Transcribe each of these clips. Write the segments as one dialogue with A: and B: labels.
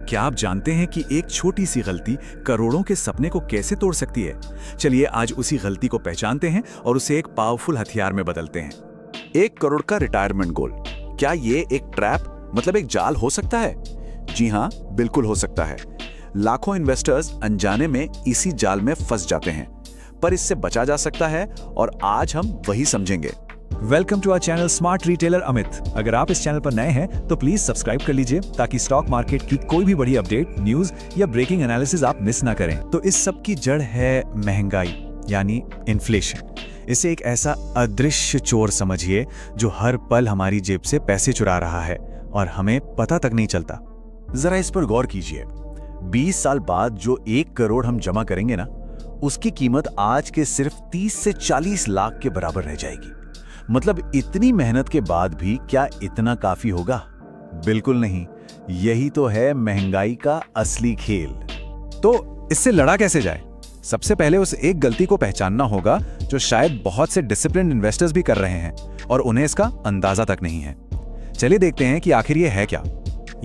A: क्या आप जानते हैं कि एक छोटी सी गलती करोड़ों के सपने को कैसे तोड़ सकती है? चलिए आज उसी गलती को पहचानते हैं और उसे एक पावरफुल हथियार में बदलते हैं। 1 करोड़ का रिटायरमेंट गोल, क्या ये एक ट्रैप मतलब एक जाल हो सकता है? जी हाँ, बिल्कुल हो सकता है। लाखों इन्वेस्टर्स अनजाने में इसी जाल में फंस जाते हैं, पर इससे बचा जा सकता है और आज हम वही समझेंगे।
B: Welcome to our channel smart retailer Amit. अगर आप इस चैनल पर नए हैं तो प्लीज सब्सक्राइब कर लीजिए ताकि स्टॉक मार्केट की कोई भी बड़ी अपडेट, न्यूज या ब्रेकिंग एनालिसिस आप मिस ना करें।
A: तो इस सब की जड़ है महंगाई यानी इन्फ्लेशन। इसे एक ऐसा अदृश्य चोर समझिए जो हर पल हमारी जेब से पैसे चुरा रहा है और हमें पता तक नहीं चलता। जरा इस पर गौर कीजिए। 20 साल बाद जो 1 करोड़ हम जमा करेंगे ना, उसकी कीमत आज के सिर्फ 30 से 40 लाख के बराबर रह जाएगी। मतलब इतनी मेहनत के बाद भी क्या इतना काफी होगा? बिल्कुल नहीं। यही तो है महंगाई का असली खेल।
B: तो इससे लड़ा कैसे जाए? सबसे पहले उस एक गलती को पहचानना होगा जो शायद बहुत से डिसिप्लिन्ड इन्वेस्टर्स भी कर रहे हैं और उन्हें इसका अंदाजा तक नहीं है। चलिए देखते हैं कि आखिर ये है क्या।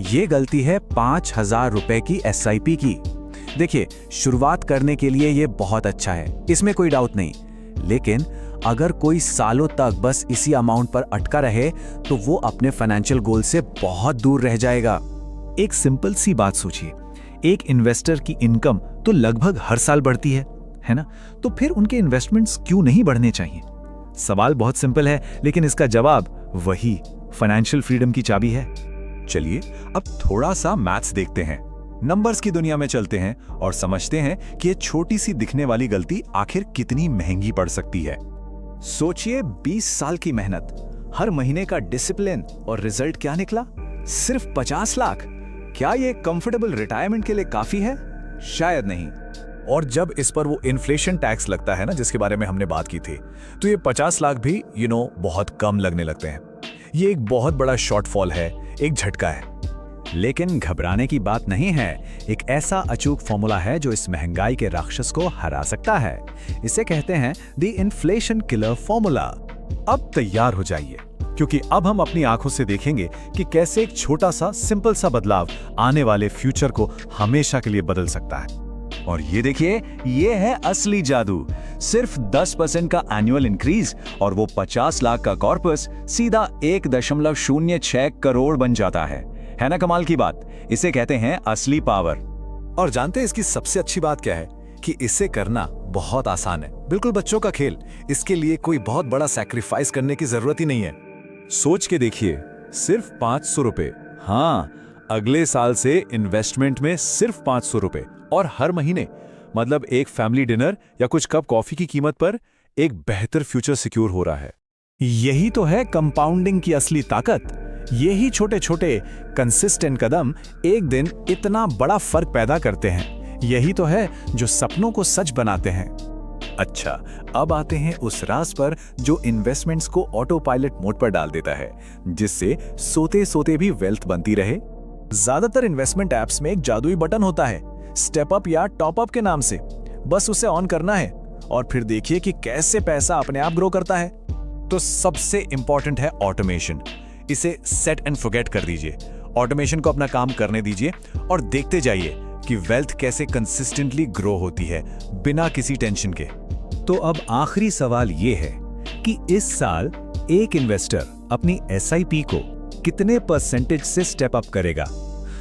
A: ये गलती है 5,000 रुपए की SIP की। देखिए, शुरुआत करने के लिए ये बहुत अच्छा है, इसमें कोई डाउट नहीं। लेकिन अगर कोई सालों तक बस इसी अमाउंट पर अटका रहे तो वो अपने फाइनेंशियल गोल से बहुत दूर रह जाएगा। एक सिंपल सी बात सोचिए, एक इन्वेस्टर की इनकम तो लगभग हर साल बढ़ती है ना? तो फिर उनके इन्वेस्टमेंट्स क्यों नहीं बढ़ने चाहिए? सवाल बहुत सिंपल है, लेकिन इसका जवाब वही फाइनेंशियल फ्रीडम की चाबी है।
B: चलिए अब थोड़ा सा मैथ्स देखते हैं, नंबर्स की दुनिया में चलते हैं और समझते हैं कि ये छोटी सी दिखने वाली गलती आखिर कितनी महंगी पड़ सकती है।
A: सोचिए, 20 साल की मेहनत, हर महीने का डिसिप्लिन और रिजल्ट क्या निकला? सिर्फ 50 लाख। क्या ये कंफर्टेबल रिटायरमेंट के लिए काफी है? शायद नहीं।
B: और जब इस पर वो इन्फ्लेशन टैक्स लगता है ना, जिसके बारे में हमने बात की थी, तो ये 50 लाख भी बहुत कम लगने लगते हैं। ये एक बहुत बड़ा शॉर्टफॉल है, एक झटका है।
A: लेकिन घबराने की बात नहीं है। एक ऐसा अचूक फॉर्मूला है जो इस महंगाई के राक्षस को हरा सकता है। इसे कहते हैं द इन्फ्लेशन किलर फॉर्मूला।
B: अब तैयार हो जाइए, क्योंकि अब हम अपनी आंखों से देखेंगे कि कैसे एक छोटा सा सिंपल सा बदलाव आने वाले फ्यूचर को हमेशा के लिए बदल सकता है।
A: और ये देखिए, ये है असली जादू। सिर्फ 10% का एनुअल इंक्रीज और वो 50 लाख का कॉर्पस सीधा 1.06 करोड़ बन जाता है ना? कमाल की बात। इसे कहते हैं असली पावर।
B: और जानते हैं इसकी सबसे अच्छी बात क्या है? कि इसे करना बहुत आसान है, बिल्कुल बच्चों का खेल। इसके लिए कोई बहुत बड़ा सैक्रिफाइस करने की जरूरत ही नहीं है। सोच के देखिए, सिर्फ 500 रुपए। हाँ, अगले साल से इन्वेस्टमेंट में सिर्फ 500 रुपए, और हर महीने मतलब एक फैमिली डिनर या कुछ कप कॉफी की कीमत पर एक बेहतर फ्यूचर सिक्योर हो रहा है।
A: यही तो है कंपाउंडिंग की असली ताकत। यही छोटे छोटे कंसिस्टेंट कदम एक दिन इतना बड़ा फर्क पैदा करते हैं। यही तो है जो सपनों को सच बनाते हैं।
B: अच्छा, अब आते हैं उस राज पर जो इन्वेस्टमेंट्स को ऑटो पायलट मोड पर डाल देता है, जिससे सोते सोते भी वेल्थ बनती रहे।
A: ज्यादातर इन्वेस्टमेंट एप्स में एक जादुई बटन होता है, स्टेप अप या टॉप अप के नाम से। बस उसे ऑन करना है और फिर देखिए कि कैसे पैसा अपने आप ग्रो करता है।
B: तो सबसे इंपॉर्टेंट है ऑटोमेशन। इसे सेट एंड फॉरगेट कर दीजिए। ऑटोमेशन को अपना काम करने दीजिए और देखते जाइए कि वेल्थ कैसे कंसिस्टेंटली ग्रो होती है बिना किसी टेंशन के।
A: तो अब आखिरी सवाल ये है कि इस साल एक इन्वेस्टर अपनी SIP को कितने परसेंटेज से स्टेप अप करेगा?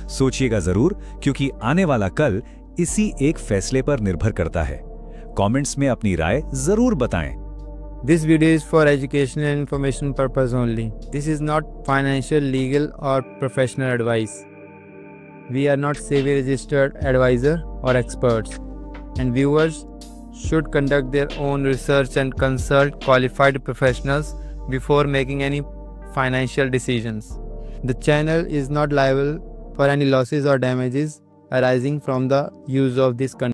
A: सोचिएगा जरूर, क्योंकि आने वाला कल इसी एक फैसले पर निर्भर करता है। कमेंट्स में अपनी राय जरूर बताएं।
C: This video is for educational and information purpose only. This is not financial, legal or professional advice. We are not SEBI registered advisor or experts, and viewers should conduct their own research and consult qualified professionals before making any financial decisions. The channel is not liable for any losses or damages arising from the use of this content.